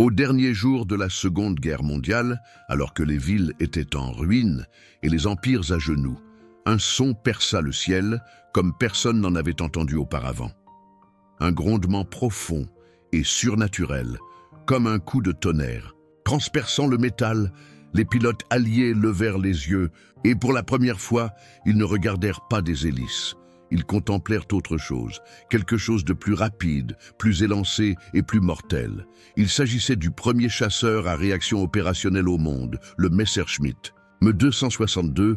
Au dernier jour de la Seconde Guerre mondiale, alors que les villes étaient en ruine et les empires à genoux, un son perça le ciel comme personne n'en avait entendu auparavant. Un grondement profond et surnaturel, comme un coup de tonnerre. Transperçant le métal, les pilotes alliés levèrent les yeux et pour la première fois, ils ne regardèrent pas des hélices. Ils contemplèrent autre chose, quelque chose de plus rapide, plus élancé et plus mortel. Il s'agissait du premier chasseur à réaction opérationnelle au monde, le Messerschmitt, Me-262,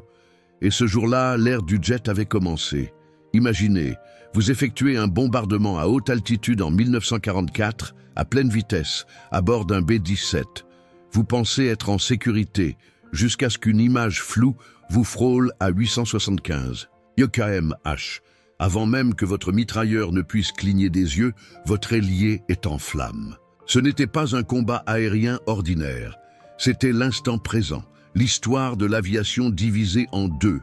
et ce jour-là, l'ère du jet avait commencé. Imaginez, vous effectuez un bombardement à haute altitude en 1944, à pleine vitesse, à bord d'un B-17. Vous pensez être en sécurité, jusqu'à ce qu'une image floue vous frôle à 875. YKM-H. Avant même que votre mitrailleur ne puisse cligner des yeux, votre ailier est en flammes. Ce n'était pas un combat aérien ordinaire. C'était l'instant présent, l'histoire de l'aviation divisée en deux.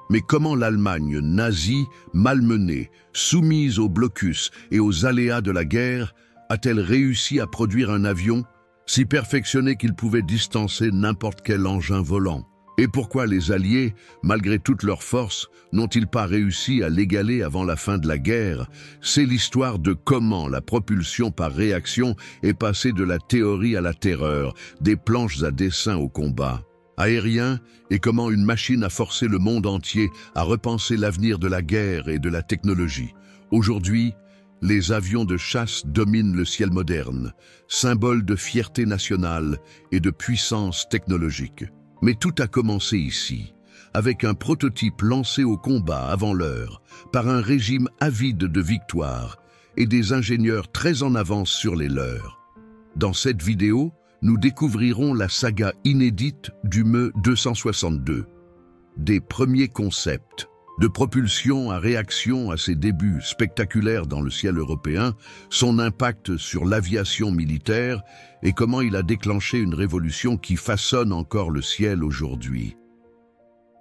Mais comment l'Allemagne nazie, malmenée, soumise au blocus et aux aléas de la guerre, a-t-elle réussi à produire un avion si perfectionné qu'il pouvait distancer n'importe quel engin volant? Et pourquoi les Alliés, malgré toutes leurs forces, n'ont-ils pas réussi à l'égaler avant la fin de la guerre? C'est l'histoire de comment la propulsion par réaction est passée de la théorie à la terreur, des planches à dessin au combat aérien, et comment une machine a forcé le monde entier à repenser l'avenir de la guerre et de la technologie. Aujourd'hui, les avions de chasse dominent le ciel moderne, symbole de fierté nationale et de puissance technologique. Mais tout a commencé ici, avec un prototype lancé au combat avant l'heure, par un régime avide de victoire et des ingénieurs très en avance sur les leurs. Dans cette vidéo, nous découvrirons la saga inédite du Me-262, des premiers concepts de propulsion à réaction à ses débuts spectaculaires dans le ciel européen, son impact sur l'aviation militaire et comment il a déclenché une révolution qui façonne encore le ciel aujourd'hui.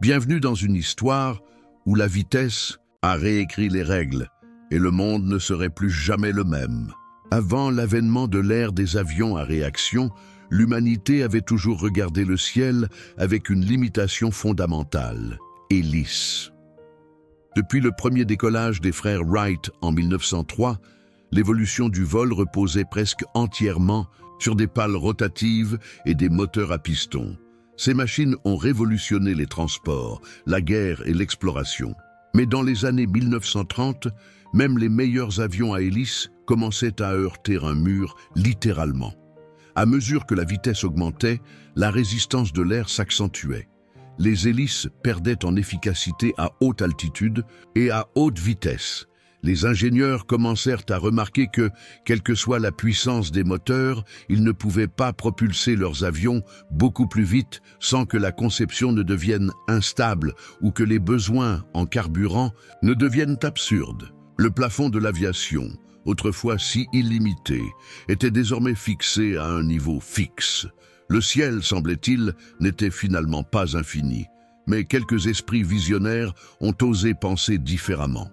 Bienvenue dans une histoire où la vitesse a réécrit les règles et le monde ne serait plus jamais le même. Avant l'avènement de l'ère des avions à réaction, l'humanité avait toujours regardé le ciel avec une limitation fondamentale, hélice. Depuis le premier décollage des frères Wright en 1903, l'évolution du vol reposait presque entièrement sur des pales rotatives et des moteurs à piston. Ces machines ont révolutionné les transports, la guerre et l'exploration. Mais dans les années 1930, même les meilleurs avions à hélice commençaient à heurter un mur, littéralement. À mesure que la vitesse augmentait, la résistance de l'air s'accentuait. Les hélices perdaient en efficacité à haute altitude et à haute vitesse. Les ingénieurs commencèrent à remarquer que, quelle que soit la puissance des moteurs, ils ne pouvaient pas propulser leurs avions beaucoup plus vite sans que la conception ne devienne instable ou que les besoins en carburant ne deviennent absurdes. Le plafond de l'aviation, autrefois si illimité, était désormais fixé à un niveau fixe. Le ciel, semblait-il, n'était finalement pas infini, mais quelques esprits visionnaires ont osé penser différemment.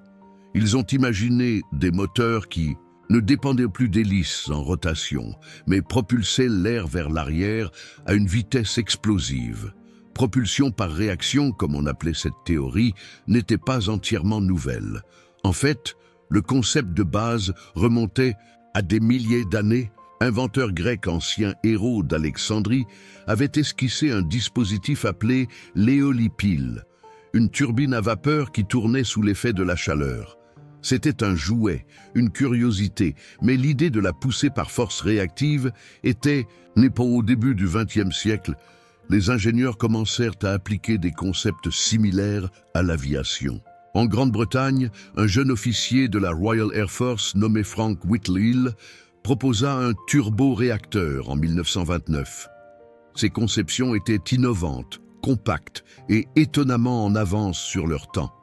Ils ont imaginé des moteurs qui ne dépendaient plus d'hélices en rotation, mais propulsaient l'air vers l'arrière à une vitesse explosive. Propulsion par réaction, comme on appelait cette théorie, n'était pas entièrement nouvelle. En fait, le concept de base remontait à des milliers d'années. Inventeur grec ancien Hérode d'Alexandrie avait esquissé un dispositif appelé l'éolipile, une turbine à vapeur qui tournait sous l'effet de la chaleur. C'était un jouet, une curiosité, mais l'idée de la pousser par force réactive était née pas au début du XXe siècle. Les ingénieurs commencèrent à appliquer des concepts similaires à l'aviation. En Grande-Bretagne, un jeune officier de la Royal Air Force nommé Frank Whitfield proposa un turboréacteur en 1929. Ces conceptions étaient innovantes, compactes et étonnamment en avance sur leur temps.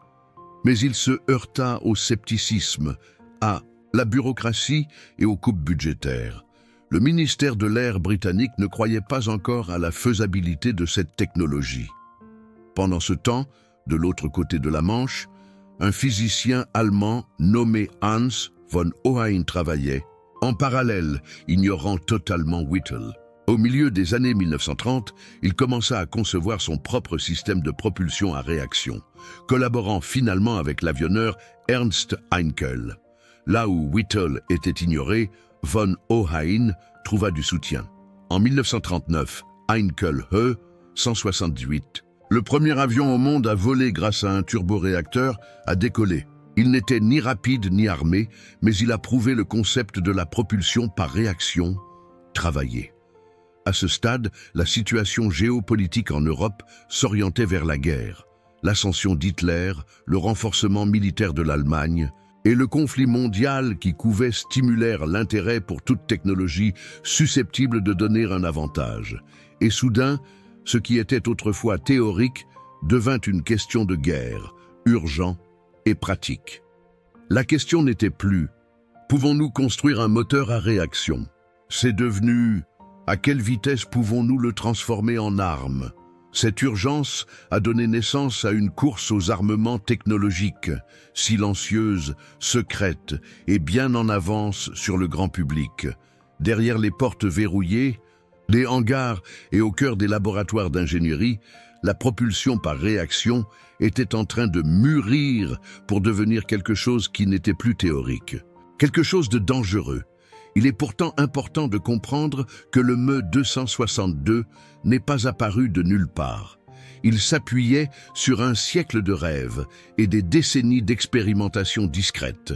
Mais il se heurta au scepticisme, à la bureaucratie et aux coupes budgétaires. Le ministère de l'Air britannique ne croyait pas encore à la faisabilité de cette technologie. Pendant ce temps, de l'autre côté de la Manche, un physicien allemand nommé Hans von Ohain travaillait. En parallèle, ignorant totalement Whittle. Au milieu des années 1930, il commença à concevoir son propre système de propulsion à réaction, collaborant finalement avec l'avionneur Ernst Heinkel. Là où Whittle était ignoré, von Ohain trouva du soutien. En 1939, Heinkel He 168, le premier avion au monde à voler grâce à un turboréacteur, a décollé. Il n'était ni rapide ni armé, mais il a prouvé le concept de la propulsion par réaction travaillée. À ce stade, la situation géopolitique en Europe s'orientait vers la guerre, l'ascension d'Hitler, le renforcement militaire de l'Allemagne et le conflit mondial qui couvait stimulèrent l'intérêt pour toute technologie susceptible de donner un avantage. Et soudain, ce qui était autrefois théorique devint une question de guerre, urgent et pratique. La question n'était plus « Pouvons-nous construire un moteur à réaction ?» C'est devenu « À quelle vitesse pouvons-nous le transformer en arme ?» Cette urgence a donné naissance à une course aux armements technologiques, silencieuse, secrète et bien en avance sur le grand public. Derrière les portes verrouillées, les hangars et au cœur des laboratoires d'ingénierie, la propulsion par réaction était en train de mûrir pour devenir quelque chose qui n'était plus théorique, quelque chose de dangereux. Il est pourtant important de comprendre que le Me 262 n'est pas apparu de nulle part. Il s'appuyait sur un siècle de rêves et des décennies d'expérimentation discrète.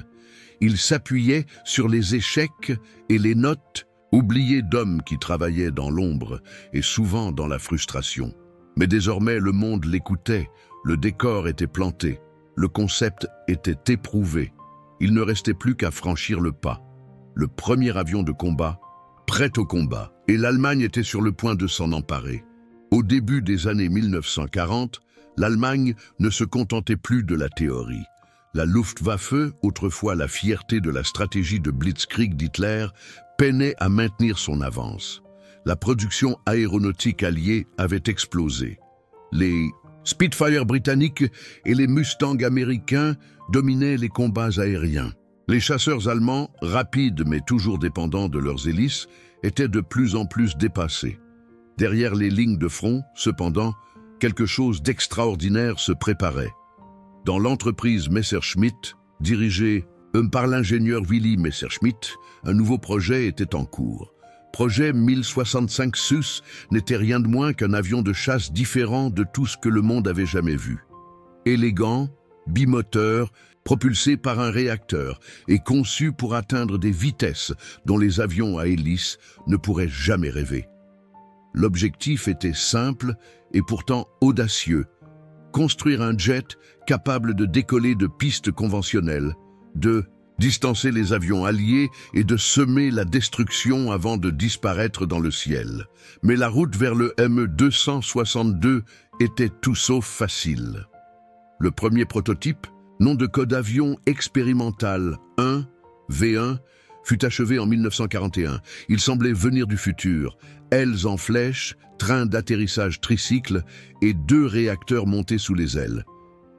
Il s'appuyait sur les échecs et les notes oubliées d'hommes qui travaillaient dans l'ombre et souvent dans la frustration. Mais désormais, le monde l'écoutait, le décor était planté, le concept était éprouvé. Il ne restait plus qu'à franchir le pas. Le premier avion de combat, prêt au combat, et l'Allemagne était sur le point de s'en emparer. Au début des années 1940, l'Allemagne ne se contentait plus de la théorie. La Luftwaffe, autrefois la fierté de la stratégie de Blitzkrieg d'Hitler, peinait à maintenir son avance. La production aéronautique alliée avait explosé. Les Spitfire britanniques et les Mustang américains dominaient les combats aériens. Les chasseurs allemands, rapides mais toujours dépendants de leurs hélices, étaient de plus en plus dépassés. Derrière les lignes de front, cependant, quelque chose d'extraordinaire se préparait. Dans l'entreprise Messerschmitt, dirigée par l'ingénieur Willy Messerschmitt, un nouveau projet était en cours. Projet 1065 SUS n'était rien de moins qu'un avion de chasse différent de tout ce que le monde avait jamais vu. Élégant, bimoteur, propulsé par un réacteur et conçu pour atteindre des vitesses dont les avions à hélice ne pourraient jamais rêver. L'objectif était simple et pourtant audacieux. Construire un jet capable de décoller de pistes conventionnelles, de distancer les avions alliés et de semer la destruction avant de disparaître dans le ciel. Mais la route vers le Me 262 était tout sauf facile. Le premier prototype, nom de code avion expérimental 1, V1, fut achevé en 1941. Il semblait venir du futur. Ailes en flèche, train d'atterrissage tricycle et 2 réacteurs montés sous les ailes.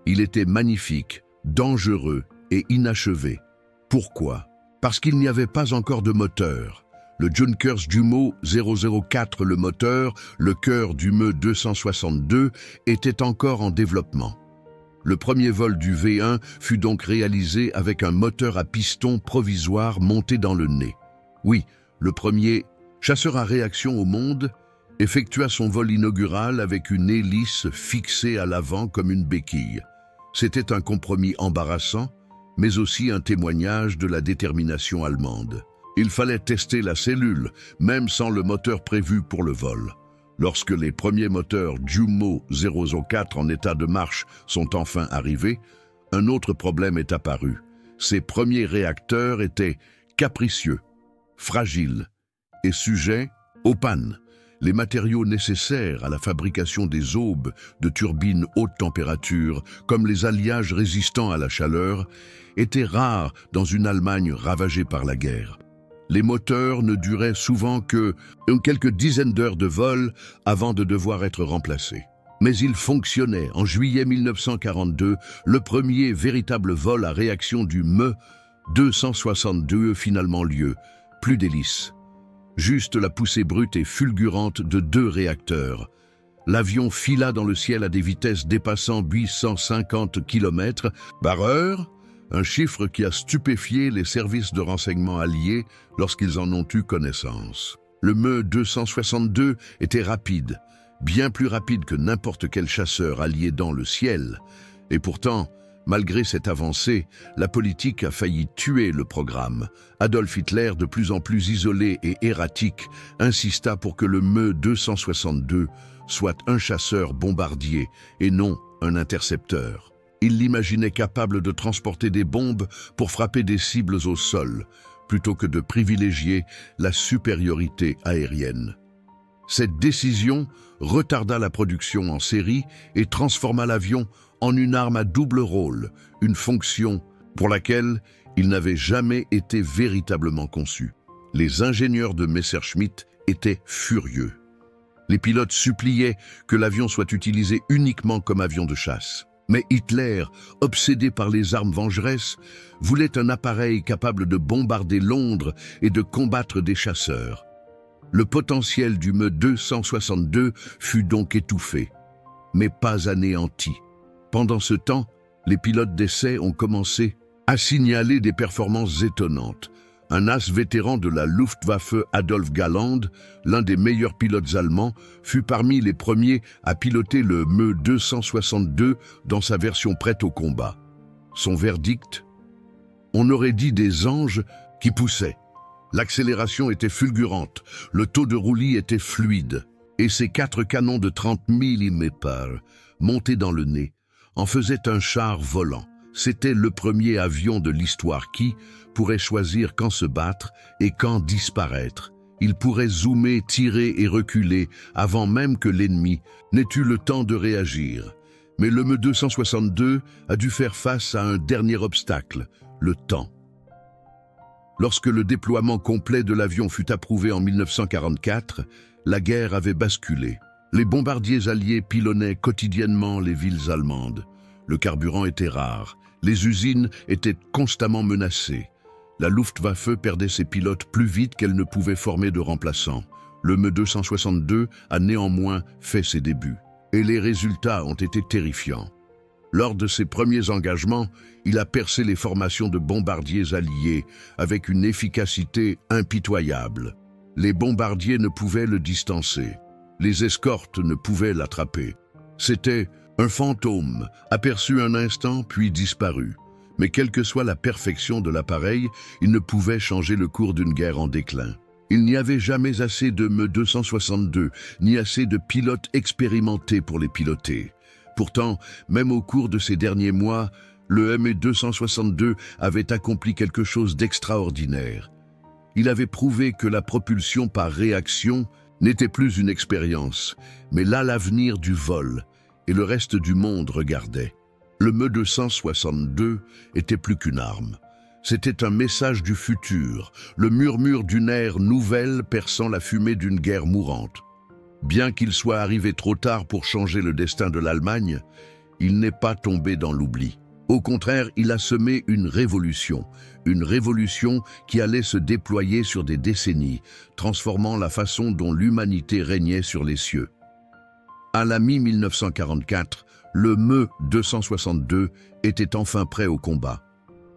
Il était magnifique, dangereux et inachevé. Pourquoi? Parce qu'il n'y avait pas encore de moteur. Le Junkers Jumo 004, le moteur, le cœur du Me 262, était encore en développement. Le premier vol du V1 fut donc réalisé avec un moteur à piston provisoire monté dans le nez. Oui, le premier chasseur à réaction au monde effectua son vol inaugural avec une hélice fixée à l'avant comme une béquille. C'était un compromis embarrassant, mais aussi un témoignage de la détermination allemande. Il fallait tester la cellule, même sans le moteur prévu pour le vol. Lorsque les premiers moteurs Jumo 004 en état de marche sont enfin arrivés, un autre problème est apparu. Ces premiers réacteurs étaient capricieux, fragiles et sujets aux pannes. Les matériaux nécessaires à la fabrication des aubes de turbines haute température, comme les alliages résistants à la chaleur, étaient rares dans une Allemagne ravagée par la guerre. Les moteurs ne duraient souvent que quelques dizaines d'heures de vol avant de devoir être remplacés. Mais ils fonctionnaient. En juillet 1942, le premier véritable vol à réaction du Me 262 eut finalement lieu, plus d'hélices. Juste la poussée brute et fulgurante de 2 réacteurs. L'avion fila dans le ciel à des vitesses dépassant 850 km/h, un chiffre qui a stupéfié les services de renseignement alliés lorsqu'ils en ont eu connaissance. Le Me-262 était rapide, bien plus rapide que n'importe quel chasseur allié dans le ciel. Et pourtant, malgré cette avancée, la politique a failli tuer le programme. Adolf Hitler, de plus en plus isolé et erratique, insista pour que le Me-262 soit un chasseur bombardier et non un intercepteur. Il l'imaginait capable de transporter des bombes pour frapper des cibles au sol, plutôt que de privilégier la supériorité aérienne. Cette décision retarda la production en série et transforma l'avion en une arme à double rôle, une fonction pour laquelle il n'avait jamais été véritablement conçu. Les ingénieurs de Messerschmitt étaient furieux. Les pilotes suppliaient que l'avion soit utilisé uniquement comme avion de chasse. Mais Hitler, obsédé par les armes vengeresses, voulait un appareil capable de bombarder Londres et de combattre des chasseurs. Le potentiel du Me-262 fut donc étouffé, mais pas anéanti. Pendant ce temps, les pilotes d'essai ont commencé à signaler des performances étonnantes. Un as vétéran de la Luftwaffe, Adolf Galland, l'un des meilleurs pilotes allemands, fut parmi les premiers à piloter le Me-262 dans sa version prête au combat. Son verdict ? On aurait dit des anges qui poussaient. L'accélération était fulgurante, le taux de roulis était fluide, et ses 4 canons de 30 mm montés dans le nez en faisaient un char volant. C'était le premier avion de l'histoire qui pourrait choisir quand se battre et quand disparaître. Il pourrait zoomer, tirer et reculer avant même que l'ennemi n'ait eu le temps de réagir. Mais le Me-262 a dû faire face à un dernier obstacle, le temps. Lorsque le déploiement complet de l'avion fut approuvé en 1944, la guerre avait basculé. Les bombardiers alliés pilonnaient quotidiennement les villes allemandes. Le carburant était rare. Les usines étaient constamment menacées. La Luftwaffe perdait ses pilotes plus vite qu'elle ne pouvait former de remplaçants. Le Me-262 a néanmoins fait ses débuts. Et les résultats ont été terrifiants. Lors de ses premiers engagements, il a percé les formations de bombardiers alliés avec une efficacité impitoyable. Les bombardiers ne pouvaient le distancer. Les escortes ne pouvaient l'attraper. C'était un fantôme, aperçu un instant puis disparu. Mais quelle que soit la perfection de l'appareil, il ne pouvait changer le cours d'une guerre en déclin. Il n'y avait jamais assez de Me-262, ni assez de pilotes expérimentés pour les piloter. Pourtant, même au cours de ces derniers mois, le Me-262 avait accompli quelque chose d'extraordinaire. Il avait prouvé que la propulsion par réaction n'était plus une expérience, mais là l'avenir du vol, et le reste du monde regardait. Le Me-262 était plus qu'une arme. C'était un message du futur, le murmure d'une ère nouvelle perçant la fumée d'une guerre mourante. Bien qu'il soit arrivé trop tard pour changer le destin de l'Allemagne, il n'est pas tombé dans l'oubli. Au contraire, il a semé une révolution qui allait se déployer sur des décennies, transformant la façon dont l'humanité régnait sur les cieux. À la mi-1944, le Me-262 était enfin prêt au combat.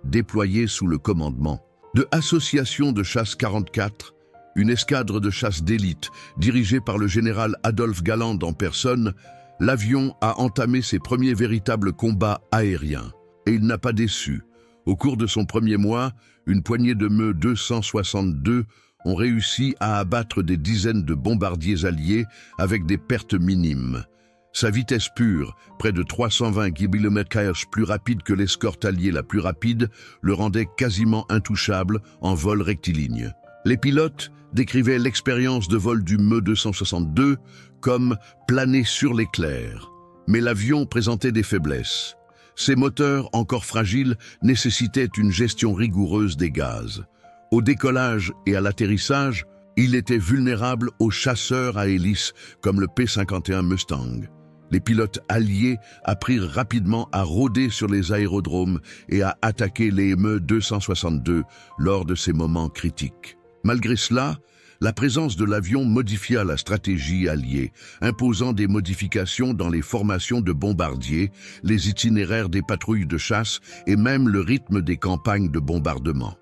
Déployé sous le commandement de Association de chasse 44, une escadre de chasse d'élite dirigée par le général Adolf Galland en personne, l'avion a entamé ses premiers véritables combats aériens. Et il n'a pas déçu. Au cours de son premier mois, une poignée de Me-262 ont réussi à abattre des dizaines de bombardiers alliés avec des pertes minimes. Sa vitesse pure, près de 320 km/h plus rapide que l'escorte alliée la plus rapide, le rendait quasiment intouchable en vol rectiligne. Les pilotes décrivaient l'expérience de vol du Me-262 comme planer sur l'éclair. Mais l'avion présentait des faiblesses. Ses moteurs, encore fragiles, nécessitaient une gestion rigoureuse des gaz. Au décollage et à l'atterrissage, il était vulnérable aux chasseurs à hélices comme le P-51 Mustang. Les pilotes alliés apprirent rapidement à rôder sur les aérodromes et à attaquer les Me-262 lors de ces moments critiques. Malgré cela, la présence de l'avion modifia la stratégie alliée, imposant des modifications dans les formations de bombardiers, les itinéraires des patrouilles de chasse et même le rythme des campagnes de bombardement.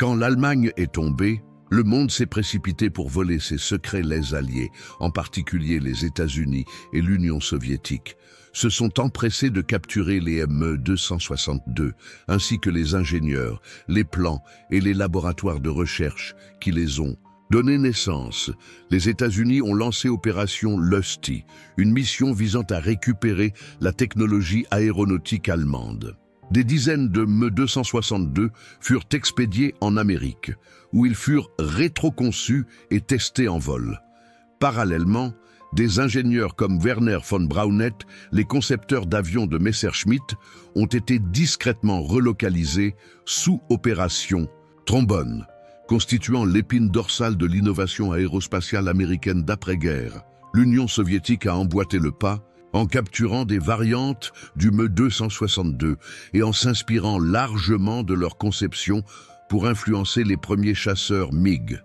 Quand l'Allemagne est tombée, le monde s'est précipité pour voler ses secrets. Les alliés, en particulier les États-Unis et l'Union soviétique, se sont empressés de capturer les ME-262, ainsi que les ingénieurs, les plans et les laboratoires de recherche qui les ont donné naissance. Les États-Unis ont lancé Opération Lusty, une mission visant à récupérer la technologie aéronautique allemande. Des dizaines de ME-262 furent expédiés en Amérique, où ils furent rétroconçus et testés en vol. Parallèlement, des ingénieurs comme Werner von Braunett, les concepteurs d'avions de Messerschmitt, ont été discrètement relocalisés sous opération Trombone, constituant l'épine dorsale de l'innovation aérospatiale américaine d'après-guerre. L'Union soviétique a emboîté le pas en capturant des variantes du ME-262 et en s'inspirant largement de leur conception pour influencer les premiers chasseurs MiG.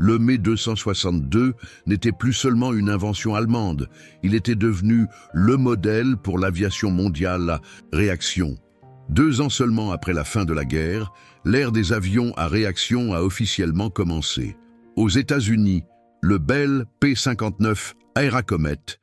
Le ME-262 n'était plus seulement une invention allemande, il était devenu le modèle pour l'aviation mondiale à réaction. 2 ans seulement après la fin de la guerre, l'ère des avions à réaction a officiellement commencé. Aux États-Unis, le Bell P-59 Airacomet,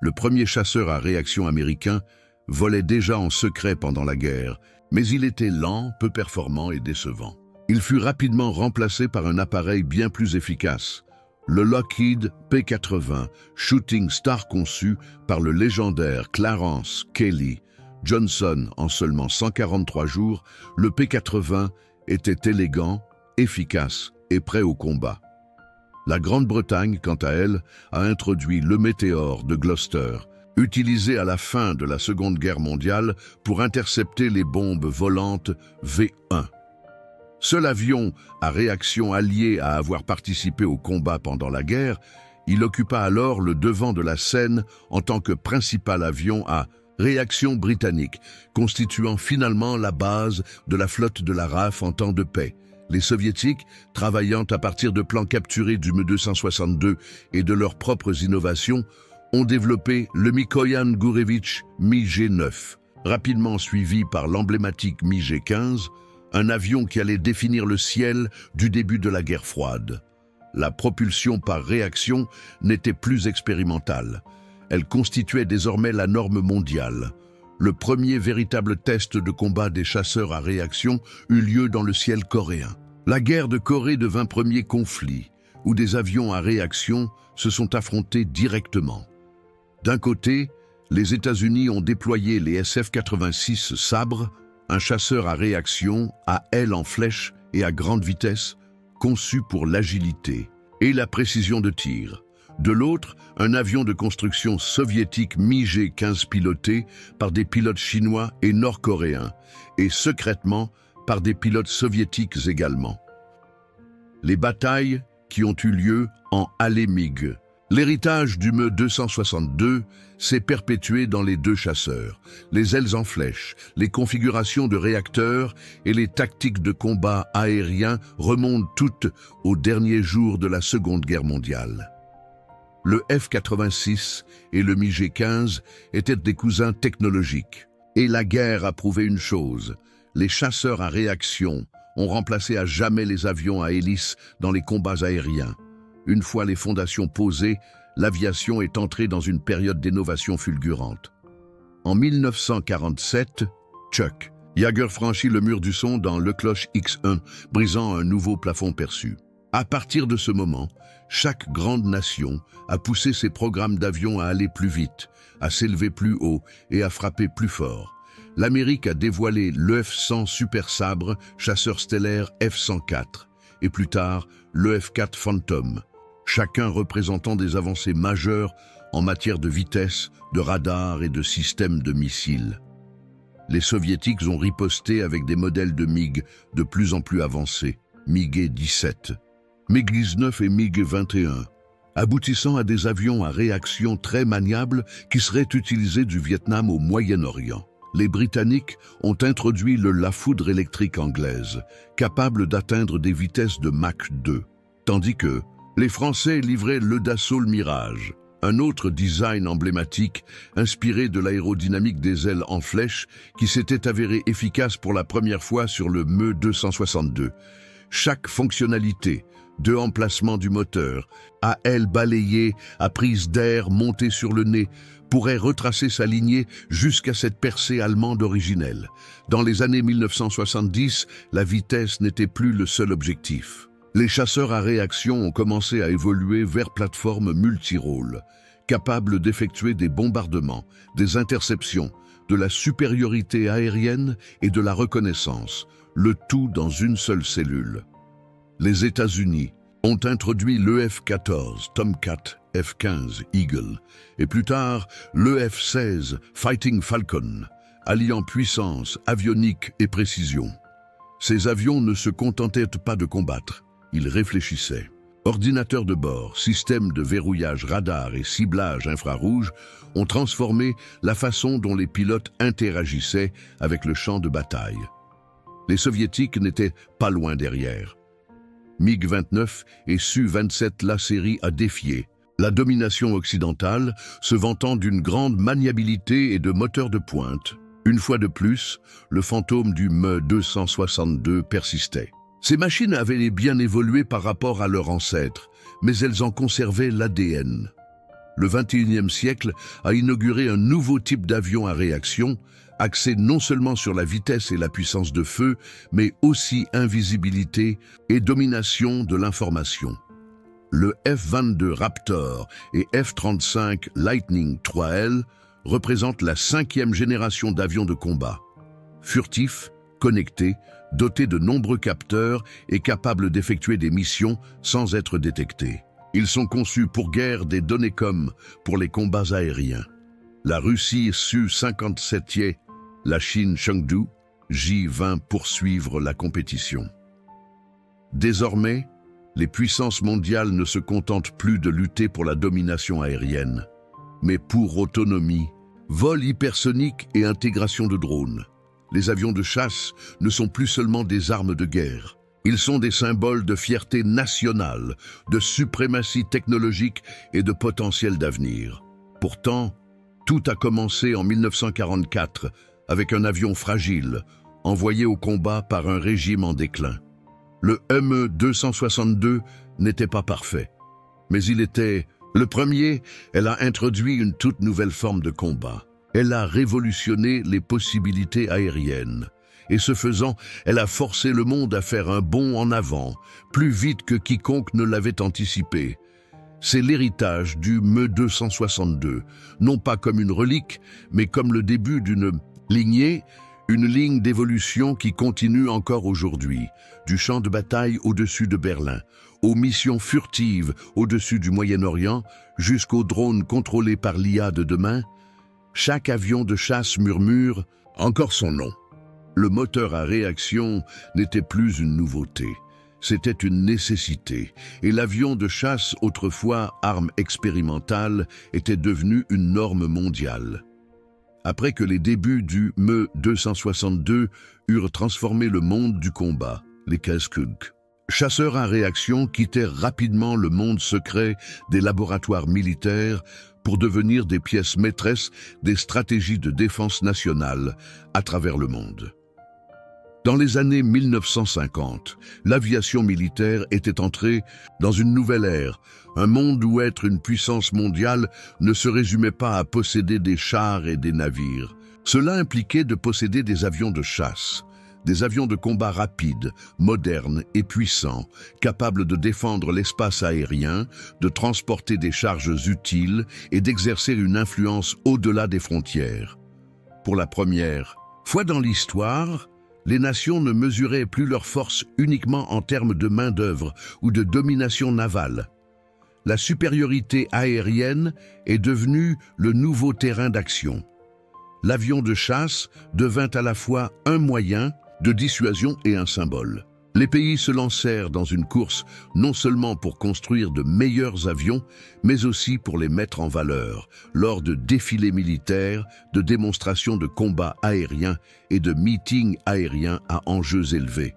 le premier chasseur à réaction américain, volait déjà en secret pendant la guerre, mais il était lent, peu performant et décevant. Il fut rapidement remplacé par un appareil bien plus efficace, le Lockheed P-80, Shooting Star conçu par le légendaire Clarence Kelly Johnson en seulement 143 jours. Le P-80 était élégant, efficace et prêt au combat. La Grande-Bretagne, quant à elle, a introduit le Météore de Gloucester, utilisé à la fin de la Seconde Guerre mondiale pour intercepter les bombes volantes V1. Seul avion à réaction allié à avoir participé au combat pendant la guerre, il occupa alors le devant de la scène en tant que principal avion à réaction britannique, constituant finalement la base de la flotte de la RAF en temps de paix. Les Soviétiques, travaillant à partir de plans capturés du ME-262 et de leurs propres innovations, ont développé le Mikoyan Gourevitch Mi-G9, rapidement suivi par l'emblématique Mi-G15, un avion qui allait définir le ciel du début de la guerre froide. La propulsion par réaction n'était plus expérimentale. Elle constituait désormais la norme mondiale. Le premier véritable test de combat des chasseurs à réaction eut lieu dans le ciel coréen. La guerre de Corée devint premier conflit, où des avions à réaction se sont affrontés directement. D'un côté, les États-Unis ont déployé les SF-86 Sabre, un chasseur à réaction, à aile en flèche et à grande vitesse, conçu pour l'agilité et la précision de tir. De l'autre, un avion de construction soviétique Mi-G15 piloté par des pilotes chinois et nord-coréens, et secrètement par des pilotes soviétiques également. Les batailles qui ont eu lieu en Allée-MiG. L'héritage du ME-262 s'est perpétué dans les 2 chasseurs. Les ailes en flèche, les configurations de réacteurs et les tactiques de combat aérien remontent toutes aux derniers jours de la Seconde Guerre mondiale. Le F-86 et le Mi-G15 étaient des cousins technologiques. Et la guerre a prouvé une chose, les chasseurs à réaction ont remplacé à jamais les avions à hélice dans les combats aériens. Une fois les fondations posées, l'aviation est entrée dans une période d'innovation fulgurante. En 1947, Chuck Yeager franchit le mur du son dans Le Cloche X1, brisant un nouveau plafond perçu. À partir de ce moment, chaque grande nation a poussé ses programmes d'avions à aller plus vite, à s'élever plus haut et à frapper plus fort. L'Amérique a dévoilé le F-100 Super Sabre, chasseur stellaire F-104, et plus tard le F-4 Phantom, chacun représentant des avancées majeures en matière de vitesse, de radar et de systèmes de missiles. Les Soviétiques ont riposté avec des modèles de MiG de plus en plus avancés, MiG-17, MiG-19 et MiG-21, aboutissant à des avions à réaction très maniables qui seraient utilisés du Vietnam au Moyen-Orient. Les Britanniques ont introduit la foudre électrique anglaise, capable d'atteindre des vitesses de Mach 2, tandis que les Français livraient le Dassault Mirage, un autre design emblématique inspiré de l'aérodynamique des ailes en flèche qui s'était avéré efficace pour la première fois sur le Me-262. Chaque fonctionnalité, de emplacement du moteur, à aile balayée, à prise d'air montée sur le nez, pourrait retracer sa lignée jusqu'à cette percée allemande originelle. Dans les années 1970, la vitesse n'était plus le seul objectif. Les chasseurs à réaction ont commencé à évoluer vers plateformes multirôles, capables d'effectuer des bombardements, des interceptions, de la supériorité aérienne et de la reconnaissance, le tout dans une seule cellule. Les États-Unis ont introduit l'EF-14 Tomcat F-15 Eagle et plus tard l'EF-16 Fighting Falcon, alliant puissance, avionique et précision. Ces avions ne se contentaient pas de combattre, ils réfléchissaient. Ordinateurs de bord, systèmes de verrouillage radar et ciblage infrarouge ont transformé la façon dont les pilotes interagissaient avec le champ de bataille. Les Soviétiques n'étaient pas loin derrière. MiG-29 et Su-27 la série a défié la domination occidentale, se vantant d'une grande maniabilité et de moteurs de pointe. Une fois de plus, le fantôme du Me-262 persistait. Ces machines avaient bien évolué par rapport à leurs ancêtres, mais elles en conservaient l'ADN. Le XXIe siècle a inauguré un nouveau type d'avion à réaction, axé non seulement sur la vitesse et la puissance de feu, mais aussi invisibilité et domination de l'information. Le F-22 Raptor et F-35 Lightning III-L représentent la 5e génération d'avions de combat. Furtifs, connectés, dotés de nombreux capteurs et capables d'effectuer des missions sans être détectés. Ils sont conçus pour guerre des données comme pour les combats aériens. La Russie Su-57, la Chine Chengdu, J-20 poursuivre la compétition. Désormais, les puissances mondiales ne se contentent plus de lutter pour la domination aérienne, mais pour autonomie, vol hypersonique et intégration de drones. Les avions de chasse ne sont plus seulement des armes de guerre. Ils sont des symboles de fierté nationale, de suprématie technologique et de potentiel d'avenir. Pourtant, tout a commencé en 1944 avec un avion fragile, envoyé au combat par un régime en déclin. Le Me-262 n'était pas parfait, mais il était le premier. Elle a introduit une toute nouvelle forme de combat. Elle a révolutionné les possibilités aériennes. Et ce faisant, elle a forcé le monde à faire un bond en avant, plus vite que quiconque ne l'avait anticipé. C'est l'héritage du Me-262, non pas comme une relique, mais comme le début d'une lignée, une ligne d'évolution qui continue encore aujourd'hui, du champ de bataille au-dessus de Berlin, aux missions furtives au-dessus du Moyen-Orient, jusqu'aux drones contrôlés par l'IA de demain. Chaque avion de chasse murmure encore son nom. Le moteur à réaction n'était plus une nouveauté, c'était une nécessité, et l'avion de chasse, autrefois arme expérimentale, était devenu une norme mondiale. Après que les débuts du Me-262 eurent transformé le monde du combat, les Cascunk, chasseurs à réaction quittèrent rapidement le monde secret des laboratoires militaires pour devenir des pièces maîtresses des stratégies de défense nationale à travers le monde. Dans les années 1950, l'aviation militaire était entrée dans une nouvelle ère, un monde où être une puissance mondiale ne se résumait pas à posséder des chars et des navires. Cela impliquait de posséder des avions de chasse, des avions de combat rapides, modernes et puissants, capables de défendre l'espace aérien, de transporter des charges utiles et d'exercer une influence au-delà des frontières. Pour la première fois dans l'histoire, les nations ne mesuraient plus leur force uniquement en termes de main-d'œuvre ou de domination navale. La supériorité aérienne est devenue le nouveau terrain d'action. L'avion de chasse devint à la fois un moyen de dissuasion et un symbole. Les pays se lancèrent dans une course non seulement pour construire de meilleurs avions, mais aussi pour les mettre en valeur, lors de défilés militaires, de démonstrations de combats aériens et de meetings aériens à enjeux élevés.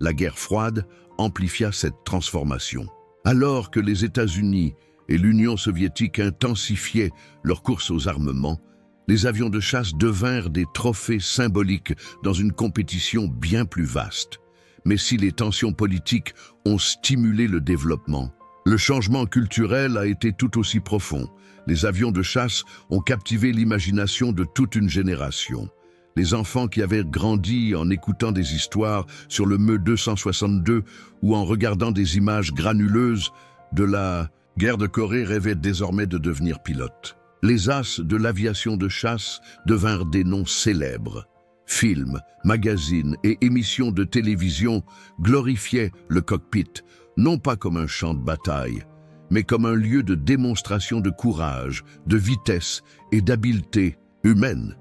La guerre froide amplifia cette transformation. Alors que les États-Unis et l'Union soviétique intensifiaient leur course aux armements, les avions de chasse devinrent des trophées symboliques dans une compétition bien plus vaste. Mais si les tensions politiques ont stimulé le développement, le changement culturel a été tout aussi profond. Les avions de chasse ont captivé l'imagination de toute une génération. Les enfants qui avaient grandi en écoutant des histoires sur le Me-262 ou en regardant des images granuleuses de la guerre de Corée rêvaient désormais de devenir pilotes. Les as de l'aviation de chasse devinrent des noms célèbres. Films, magazines et émissions de télévision glorifiaient le cockpit, non pas comme un champ de bataille, mais comme un lieu de démonstration de courage, de vitesse et d'habileté humaine.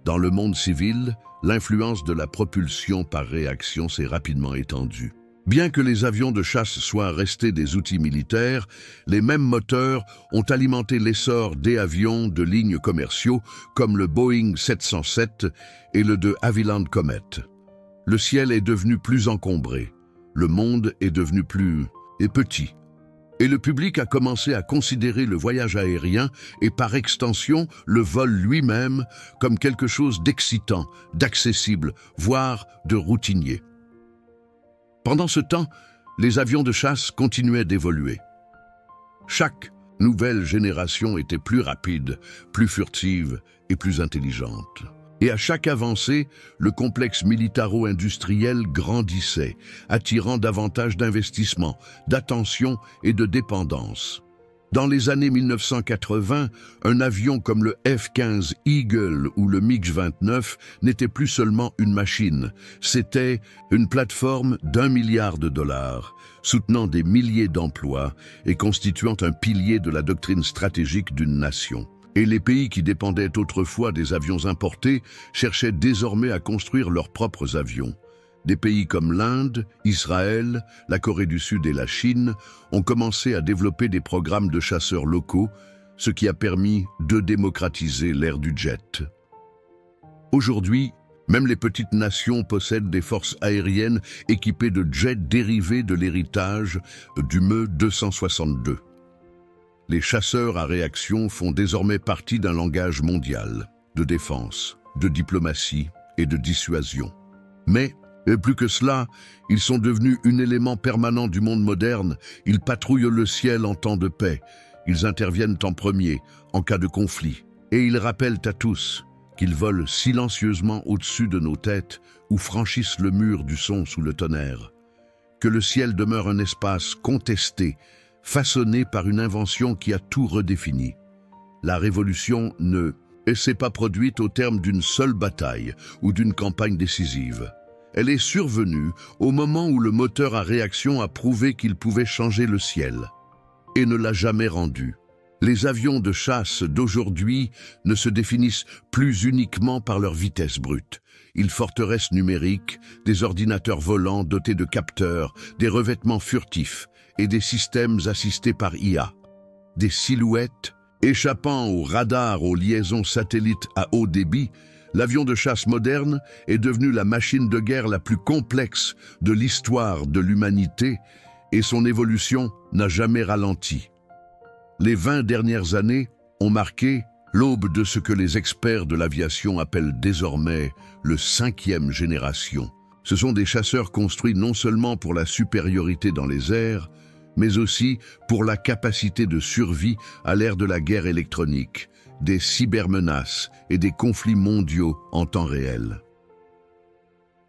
Dans le monde civil, l'influence de la propulsion par réaction s'est rapidement étendue. Bien que les avions de chasse soient restés des outils militaires, les mêmes moteurs ont alimenté l'essor des avions de lignes commerciaux comme le Boeing 707 et le de Havilland Comet. Le ciel est devenu plus encombré, le monde est devenu plus petit. Et le public a commencé à considérer le voyage aérien et par extension le vol lui-même comme quelque chose d'excitant, d'accessible, voire de routinier. Pendant ce temps, les avions de chasse continuaient d'évoluer. Chaque nouvelle génération était plus rapide, plus furtive et plus intelligente. Et à chaque avancée, le complexe militaro-industriel grandissait, attirant davantage d'investissements, d'attention et de dépendance. Dans les années 1980, un avion comme le F-15 Eagle ou le MiG-29 n'était plus seulement une machine, c'était une plateforme d'1 milliard de dollars, soutenant des milliers d'emplois et constituant un pilier de la doctrine stratégique d'une nation. Et les pays qui dépendaient autrefois des avions importés cherchaient désormais à construire leurs propres avions. Des pays comme l'Inde, Israël, la Corée du Sud et la Chine ont commencé à développer des programmes de chasseurs locaux, ce qui a permis de démocratiser l'ère du jet. Aujourd'hui, même les petites nations possèdent des forces aériennes équipées de jets dérivés de l'héritage du Me-262. Les chasseurs à réaction font désormais partie d'un langage mondial, de défense, de diplomatie et de dissuasion. Mais, et plus que cela, ils sont devenus un élément permanent du monde moderne. Ils patrouillent le ciel en temps de paix. Ils interviennent en premier, en cas de conflit. Et ils rappellent à tous qu'ils volent silencieusement au-dessus de nos têtes ou franchissent le mur du son sous le tonnerre. Que le ciel demeure un espace contesté, façonné par une invention qui a tout redéfini. La révolution ne s'est pas produite au terme d'une seule bataille ou d'une campagne décisive. Elle est survenue au moment où le moteur à réaction a prouvé qu'il pouvait changer le ciel, et ne l'a jamais rendu. Les avions de chasse d'aujourd'hui ne se définissent plus uniquement par leur vitesse brute. Ils forteresses numériques, des ordinateurs volants dotés de capteurs, des revêtements furtifs et des systèmes assistés par IA. Des silhouettes échappant aux radars aux liaisons satellites à haut débit. L'avion de chasse moderne est devenu la machine de guerre la plus complexe de l'histoire de l'humanité et son évolution n'a jamais ralenti. Les 20 dernières années ont marqué l'aube de ce que les experts de l'aviation appellent désormais le 5e génération. Ce sont des chasseurs construits non seulement pour la supériorité dans les airs, mais aussi pour la capacité de survie à l'ère de la guerre électronique, des cybermenaces et des conflits mondiaux en temps réel.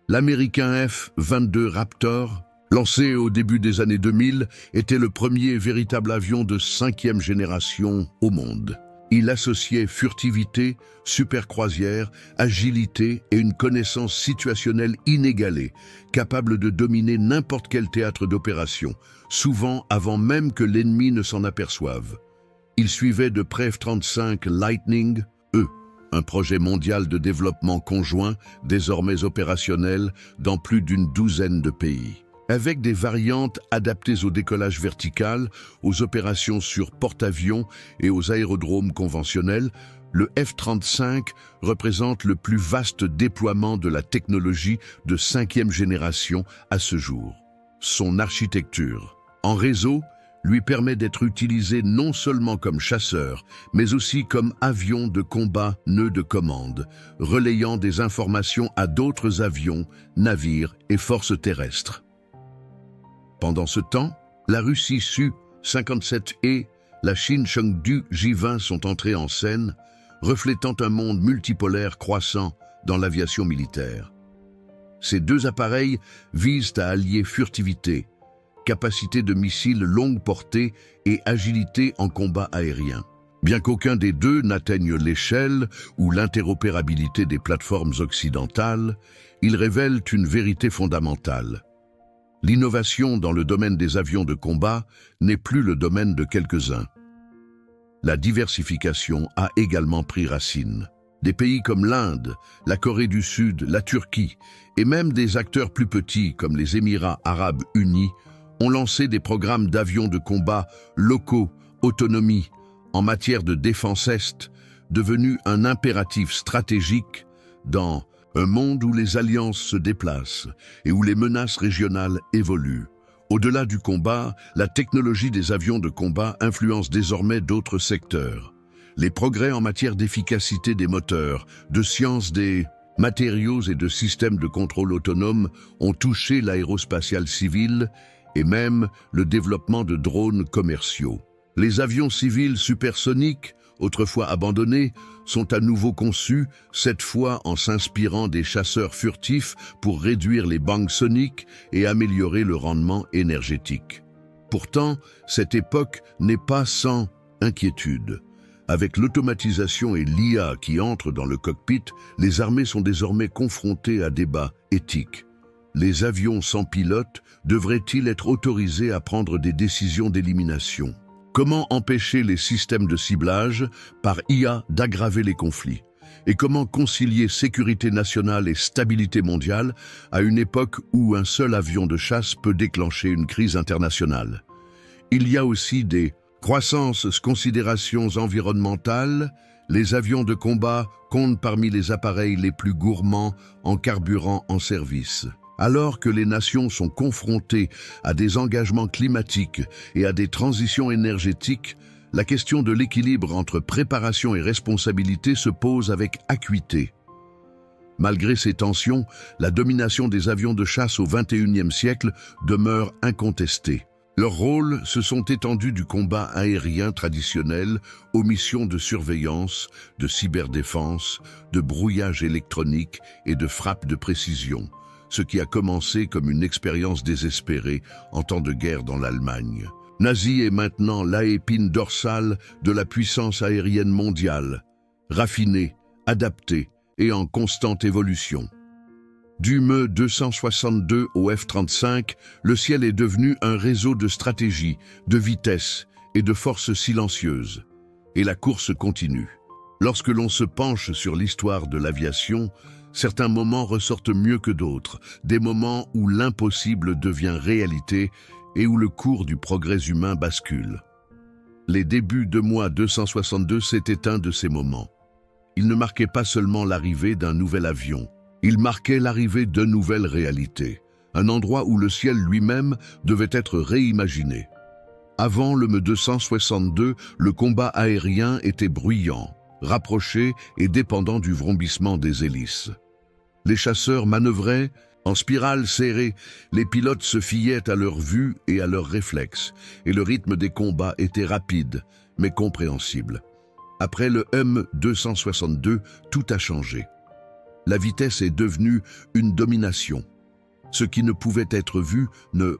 L'américain F-22 Raptor, lancé au début des années 2000, était le premier véritable avion de 5e génération au monde. Il associait furtivité, supercroisière, agilité et une connaissance situationnelle inégalée, capable de dominer n'importe quel théâtre d'opération, souvent avant même que l'ennemi ne s'en aperçoive. Il suivait de près F-35 Lightning E, un projet mondial de développement conjoint, désormais opérationnel dans plus d'une douzaine de pays. avec des variantes adaptées au décollage vertical, aux opérations sur porte-avions et aux aérodromes conventionnels. Le F-35 représente le plus vaste déploiement de la technologie de 5e génération à ce jour. Son architecture en réseau lui permet d'être utilisé non seulement comme chasseur, mais aussi comme avion de combat nœud de commande, relayant des informations à d'autres avions, navires et forces terrestres. Pendant ce temps, la Russie Su-57 et la Chine Chengdu J-20 sont entrées en scène, reflétant un monde multipolaire croissant dans l'aviation militaire. Ces deux appareils visent à allier furtivité, capacité de missiles longue portée et agilité en combat aérien. Bien qu'aucun des deux n'atteigne l'échelle ou l'interopérabilité des plateformes occidentales, ils révèlent une vérité fondamentale. L'innovation dans le domaine des avions de combat n'est plus le domaine de quelques-uns. La diversification a également pris racine. Des pays comme l'Inde, la Corée du Sud, la Turquie et même des acteurs plus petits comme les Émirats arabes unis ont lancé des programmes d'avions de combat locaux, autonomie, en matière de défense Est, devenu un impératif stratégique dans un monde où les alliances se déplacent et où les menaces régionales évoluent. Au-delà du combat, la technologie des avions de combat influence désormais d'autres secteurs. Les progrès en matière d'efficacité des moteurs, de science des matériaux et de systèmes de contrôle autonome ont touché l'aérospatiale civile et même le développement de drones commerciaux. Les avions civils supersoniques, autrefois abandonnés, sont à nouveau conçus, cette fois en s'inspirant des chasseurs furtifs pour réduire les bangs soniques et améliorer le rendement énergétique. Pourtant, cette époque n'est pas sans inquiétude. Avec l'automatisation et l'IA qui entrent dans le cockpit, les armées sont désormais confrontées à débats éthiques. Les avions sans pilote devraient-ils être autorisés à prendre des décisions d'élimination? Comment empêcher les systèmes de ciblage par IA d'aggraver les conflits? Et comment concilier sécurité nationale et stabilité mondiale à une époque où un seul avion de chasse peut déclencher une crise internationale? Il y a aussi des considérations environnementales. Les avions de combat comptent parmi les appareils les plus gourmands en carburant en service. Alors que les nations sont confrontées à des engagements climatiques et à des transitions énergétiques, la question de l'équilibre entre préparation et responsabilité se pose avec acuité. Malgré ces tensions, la domination des avions de chasse au XXIe siècle demeure incontestée. Leurs rôles se sont étendus du combat aérien traditionnel aux missions de surveillance, de cyberdéfense, de brouillage électronique et de frappe de précision, ce qui a commencé comme une expérience désespérée en temps de guerre dans l'Allemagne. Nazi est maintenant l'épine dorsale de la puissance aérienne mondiale, raffinée, adaptée et en constante évolution. Du Me-262 au F-35, le ciel est devenu un réseau de stratégie, de vitesse et de forces silencieuses. Et la course continue. Lorsque l'on se penche sur l'histoire de l'aviation, certains moments ressortent mieux que d'autres, des moments où l'impossible devient réalité et où le cours du progrès humain bascule. Les débuts de mois 262 c'était un de ces moments. Il ne marquait pas seulement l'arrivée d'un nouvel avion, il marquait l'arrivée de nouvelles réalités, un endroit où le ciel lui-même devait être réimaginé. Avant le Me-262, le combat aérien était bruyant, rapproché et dépendant du vrombissement des hélices. Les chasseurs manœuvraient en spirale serrée, les pilotes se fiaient à leur vue et à leurs réflexes, et le rythme des combats était rapide, mais compréhensible. Après le Me-262, tout a changé. La vitesse est devenue une domination. Ce qui ne pouvait être vu ne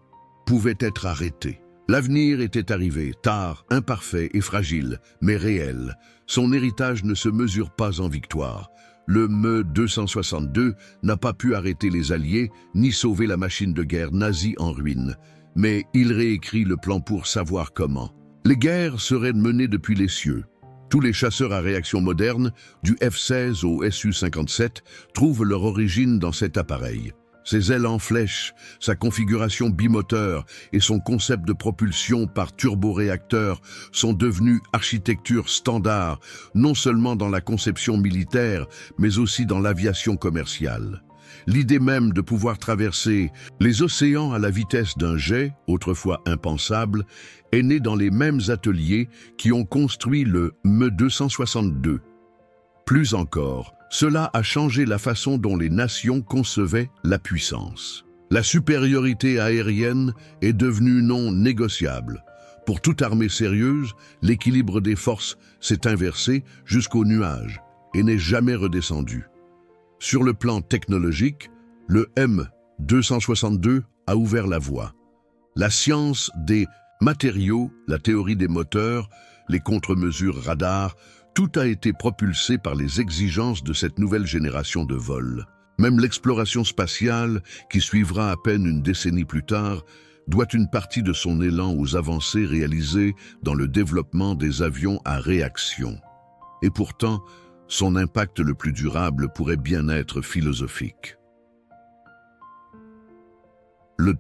pouvait être arrêté. L'avenir était arrivé, tard, imparfait et fragile, mais réel. Son héritage ne se mesure pas en victoire. Le Me-262 n'a pas pu arrêter les Alliés, ni sauver la machine de guerre nazie en ruine. Mais il réécrit le plan pour savoir comment. Les guerres seraient menées depuis les cieux. Tous les chasseurs à réaction moderne, du F-16 au Su-57, trouvent leur origine dans cet appareil. Ses ailes en flèche, sa configuration bimoteur et son concept de propulsion par turboréacteur sont devenus architecture standard, non seulement dans la conception militaire, mais aussi dans l'aviation commerciale. L'idée même de pouvoir traverser les océans à la vitesse d'un jet, autrefois impensable, est née dans les mêmes ateliers qui ont construit le Me-262. Plus encore, cela a changé la façon dont les nations concevaient la puissance. La supériorité aérienne est devenue non négociable. Pour toute armée sérieuse, l'équilibre des forces s'est inversé jusqu'au nuage et n'est jamais redescendu. Sur le plan technologique, le M262 a ouvert la voie. La science des matériaux, la théorie des moteurs, les contre-mesures radars, tout a été propulsé par les exigences de cette nouvelle génération de vol. Même l'exploration spatiale, qui suivra à peine une décennie plus tard, doit une partie de son élan aux avancées réalisées dans le développement des avions à réaction. Et pourtant, son impact le plus durable pourrait bien être philosophique. Le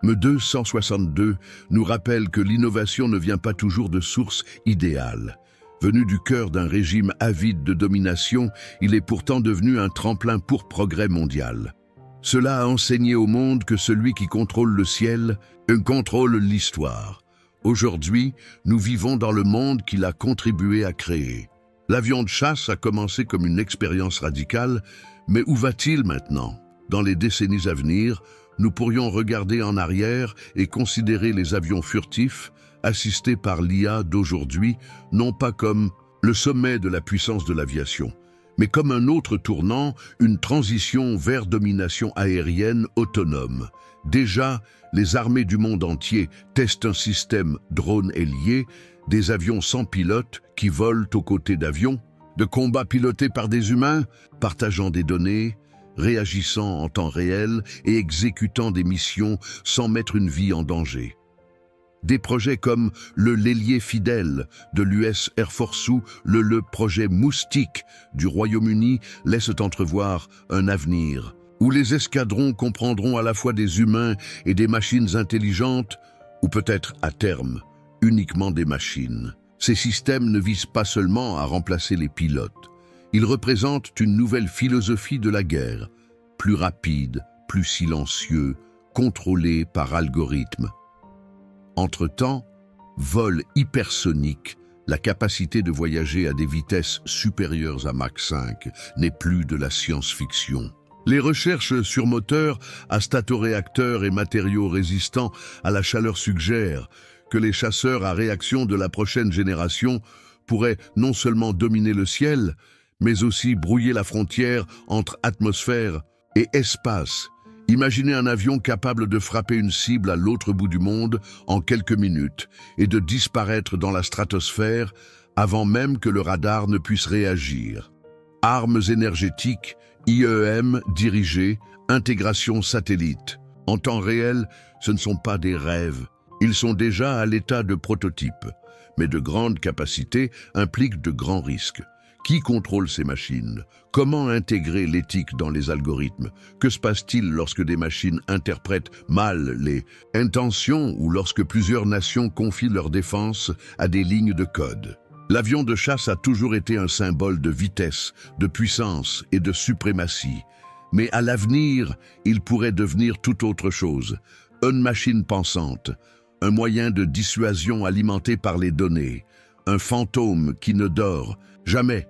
Me-262 nous rappelle que l'innovation ne vient pas toujours de sources idéales. Venu du cœur d'un régime avide de domination, il est pourtant devenu un tremplin pour progrès mondial. Cela a enseigné au monde que celui qui contrôle le ciel contrôle l'histoire. Aujourd'hui, nous vivons dans le monde qu'il a contribué à créer. L'avion de chasse a commencé comme une expérience radicale, mais où va-t-il maintenant? Dans les décennies à venir, nous pourrions regarder en arrière et considérer les avions furtifs, assistés par l'IA d'aujourd'hui, non pas comme le sommet de la puissance de l'aviation, mais comme un autre tournant, une transition vers domination aérienne autonome. Déjà, les armées du monde entier testent un système drone ailier, des avions sans pilote qui volent aux côtés d'avions, de combats pilotés par des humains, partageant des données, réagissant en temps réel et exécutant des missions sans mettre une vie en danger. Des projets comme le L'ailier fidèle de l'US Air Force ou le projet Moustique du Royaume-Uni laissent entrevoir un avenir où les escadrons comprendront à la fois des humains et des machines intelligentes, ou peut-être à terme, uniquement des machines. Ces systèmes ne visent pas seulement à remplacer les pilotes. Ils représentent une nouvelle philosophie de la guerre, plus rapide, plus silencieux, contrôlé par algorithme. Entre-temps, vol hypersonique, la capacité de voyager à des vitesses supérieures à Mach 5 n'est plus de la science-fiction. Les recherches sur moteurs à statoréacteurs et matériaux résistants à la chaleur suggèrent que les chasseurs à réaction de la prochaine génération pourraient non seulement dominer le ciel, mais aussi brouiller la frontière entre atmosphère et espace. Imaginez un avion capable de frapper une cible à l'autre bout du monde en quelques minutes et de disparaître dans la stratosphère avant même que le radar ne puisse réagir. Armes énergétiques, IEM dirigées, intégration satellite. En temps réel, ce ne sont pas des rêves. Ils sont déjà à l'état de prototype. Mais de grandes capacités impliquent de grands risques. Qui contrôle ces machines? Comment intégrer l'éthique dans les algorithmes? Que se passe-t-il lorsque des machines interprètent mal les intentions ou lorsque plusieurs nations confient leur défense à des lignes de code? L'avion de chasse a toujours été un symbole de vitesse, de puissance et de suprématie. Mais à l'avenir, il pourrait devenir tout autre chose. Une machine pensante, un moyen de dissuasion alimenté par les données, un fantôme qui ne dort jamais.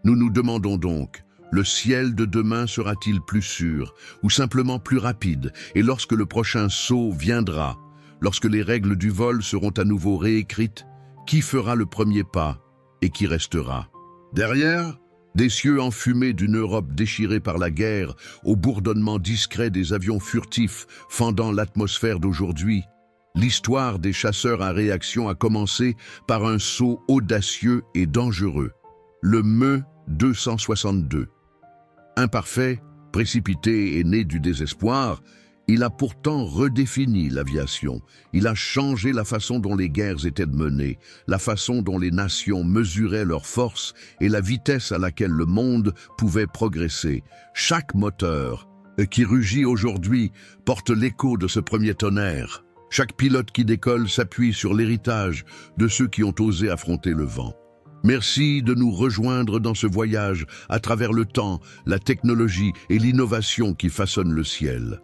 Nous nous demandons donc, le ciel de demain sera-t-il plus sûr ou simplement plus rapide? Et lorsque le prochain saut viendra, lorsque les règles du vol seront à nouveau réécrites, qui fera le premier pas et qui restera? Derrière, des cieux enfumés d'une Europe déchirée par la guerre, au bourdonnement discret des avions furtifs fendant l'atmosphère d'aujourd'hui, l'histoire des chasseurs à réaction a commencé par un saut audacieux et dangereux, le Me-262. Imparfait, précipité et né du désespoir, il a pourtant redéfini l'aviation. Il a changé la façon dont les guerres étaient menées, la façon dont les nations mesuraient leurs forces et la vitesse à laquelle le monde pouvait progresser. Chaque moteur qui rugit aujourd'hui porte l'écho de ce premier tonnerre. Chaque pilote qui décolle s'appuie sur l'héritage de ceux qui ont osé affronter le vent. Merci de nous rejoindre dans ce voyage à travers le temps, la technologie et l'innovation qui façonnent le ciel.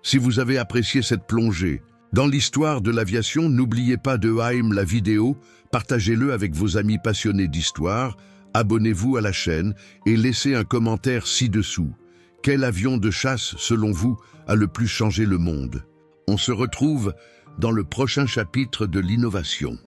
Si vous avez apprécié cette plongée dans l'histoire de l'aviation, n'oubliez pas de aimer la vidéo, partagez-le avec vos amis passionnés d'histoire, abonnez-vous à la chaîne et laissez un commentaire ci-dessous. Quel avion de chasse, selon vous, a le plus changé le monde? On se retrouve dans le prochain chapitre de l'innovation.